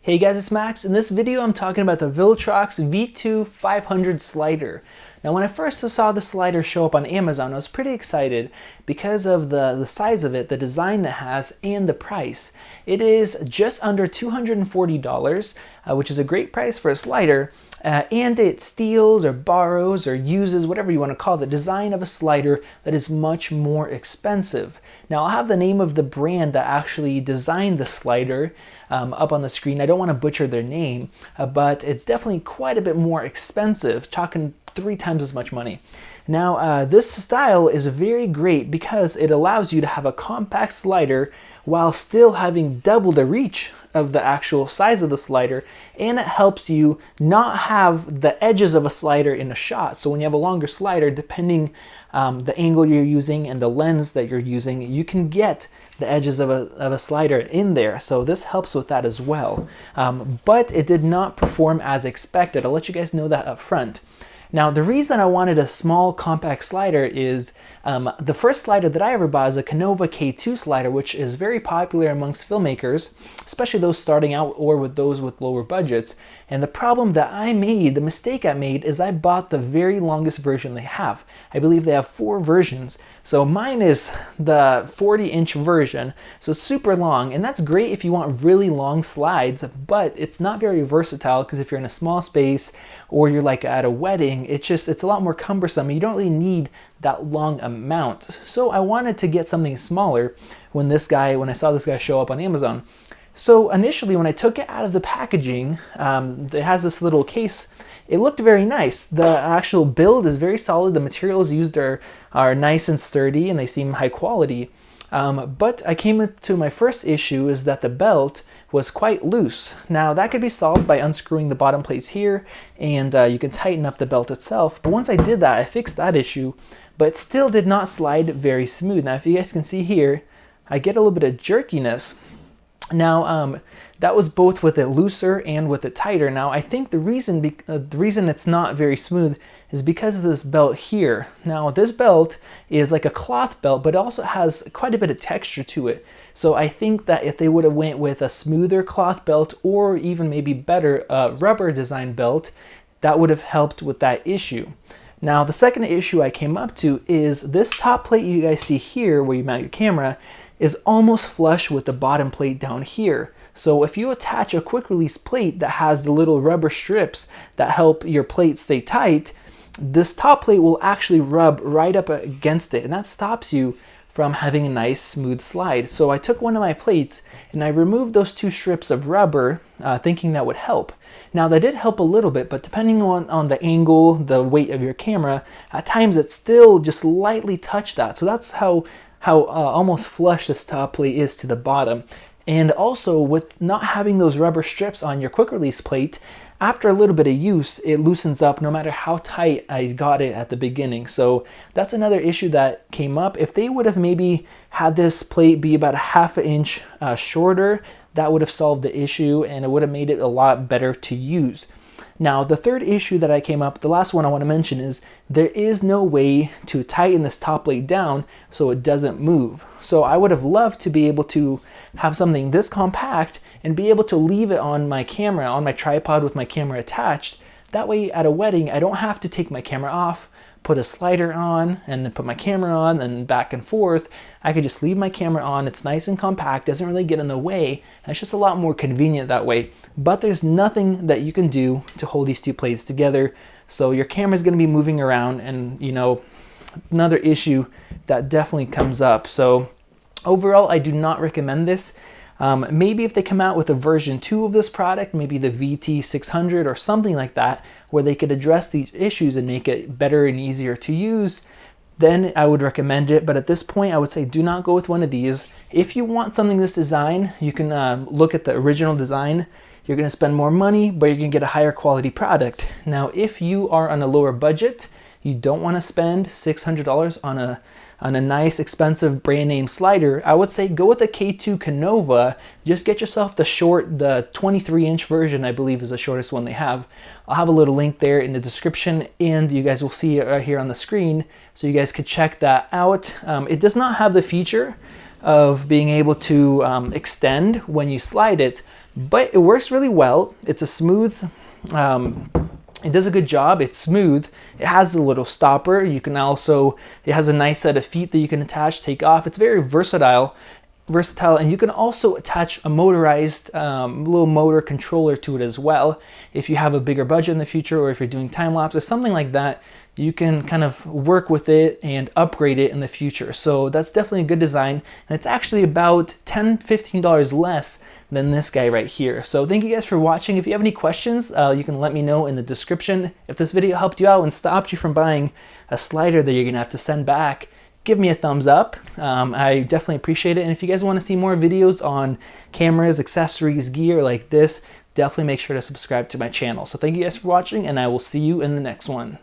Hey guys, it's Max. In this video, I'm talking about the Viltrox V2-500 slider. Now, when I first saw the slider show up on Amazon, I was pretty excited because of the size of it, the design it has, and the price. It is just under $240, which is a great price for a slider, and it steals or borrows or uses, whatever you want to call it, the design of a slider that is much more expensive. Now, I'll have the name of the brand that actually designed the slider up on the screen. I don't want to butcher their name, but it's definitely quite a bit more expensive, talking 3 times as much money. Now, this style is very great because it allows you to have a compact slider while still having double the reach of the actual size of the slider, and it helps you not have the edges of a slider in a shot. So when you have a longer slider, depending the angle you're using and the lens that you're using, you can get the edges of a slider in there. So this helps with that as well. But it did not perform as expected. I'll let you guys know that up front. Now, the reason I wanted a small compact slider is the first slider that I ever bought is a Canova K2 slider, which is very popular amongst filmmakers, especially those starting out or with those with lower budgets. And the problem that I made, the mistake I made, is I bought the very longest version they have. I believe they have 4 versions. So mine is the 40-inch version, so super long, and that's great if you want really long slides, but it's not very versatile because if you're in a small space or you're like at a wedding, it's a lot more cumbersome. You don't really need that long amount. So I wanted to get something smaller when I saw this guy show up on Amazon. So initially when I took it out of the packaging, it has this little case. It looked very nice. The actual build is very solid. The materials used are nice and sturdy, and they seem high quality. But I came to my first issue is that the belt was quite loose. Now that could be solved by unscrewing the bottom plates here, and you can tighten up the belt itself. But once I did that, I fixed that issue, but it still did not slide very smooth. Now if you guys can see here, I get a little bit of jerkiness. Now, that was both with it looser and with it tighter. Now, I think the reason it's not very smooth is because of this belt here. Now, this belt is like a cloth belt, but it also has quite a bit of texture to it. So I think that if they would have went with a smoother cloth belt or even maybe better rubber design belt, that would have helped with that issue. Now, the second issue I came up to is this top plate you guys see here where you mount your camera is almost flush with the bottom plate down here. So if you attach a quick release plate that has the little rubber strips that help your plate stay tight, this top plate will actually rub right up against it, and that stops you from having a nice smooth slide. So I took one of my plates and I removed those 2 strips of rubber, thinking that would help. Now that did help a little bit, but depending on the angle, the weight of your camera, at times it still just lightly touched that. So that's how almost flush this top plate is to the bottom. And also with not having those rubber strips on your quick release plate, after a little bit of use, it loosens up no matter how tight I got it at the beginning. So that's another issue that came up. If they would have maybe had this plate be about a ½ inch shorter, that would have solved the issue and it would have made it a lot better to use. Now, the third issue that I came up, the last one I want to mention is there is no way to tighten this top plate down so it doesn't move. So I would have loved to be able to have something this compact and be able to leave it on my camera, on my tripod with my camera attached. That way at a wedding, I don't have to take my camera off, put a slider on, and then put my camera on and back and forth. I could just leave my camera on. It's nice and compact, doesn't really get in the way. And it's just a lot more convenient that way. But there's nothing that you can do to hold these 2 plates together. So your camera is going to be moving around, and another issue that definitely comes up. So overall, I do not recommend this. Maybe if they come out with a version 2 of this product, maybe the VT600 or something like that, where they could address these issues and make it better and easier to use, then I would recommend it. But at this point, I would say do not go with one of these. If you want something this design, you can look at the original design. You're going to spend more money, but you're going to get a higher quality product. Now, if you are on a lower budget, you don't want to spend $600 on a nice expensive brand name slider, I would say go with the K2 Canova. Just get yourself the 23-inch version, I believe is the shortest one they have. I'll have a little link there in the description, and you guys will see it right here on the screen, so you guys could check that out. It does not have the feature of being able to extend when you slide it, but it works really well. It's a smooth, it does a good job. It's smooth. It has a little stopper. You can also, it has a nice set of feet that you can attach, take off. It's very versatile, and you can also attach a motorized little motor controller to it as well. If you have a bigger budget in the future, or if you're doing time lapse or something like that, you can kind of work with it and upgrade it in the future. So that's definitely a good design, and it's actually about $10–15 less than this guy right here. So thank you guys for watching. If you have any questions, you can let me know in the description. If this video helped you out and stopped you from buying a slider that you're gonna have to send back, give me a thumbs up. I definitely appreciate it. And if you guys want to see more videos on cameras, accessories, gear like this, definitely make sure to subscribe to my channel. So thank you guys for watching, and I will see you in the next one.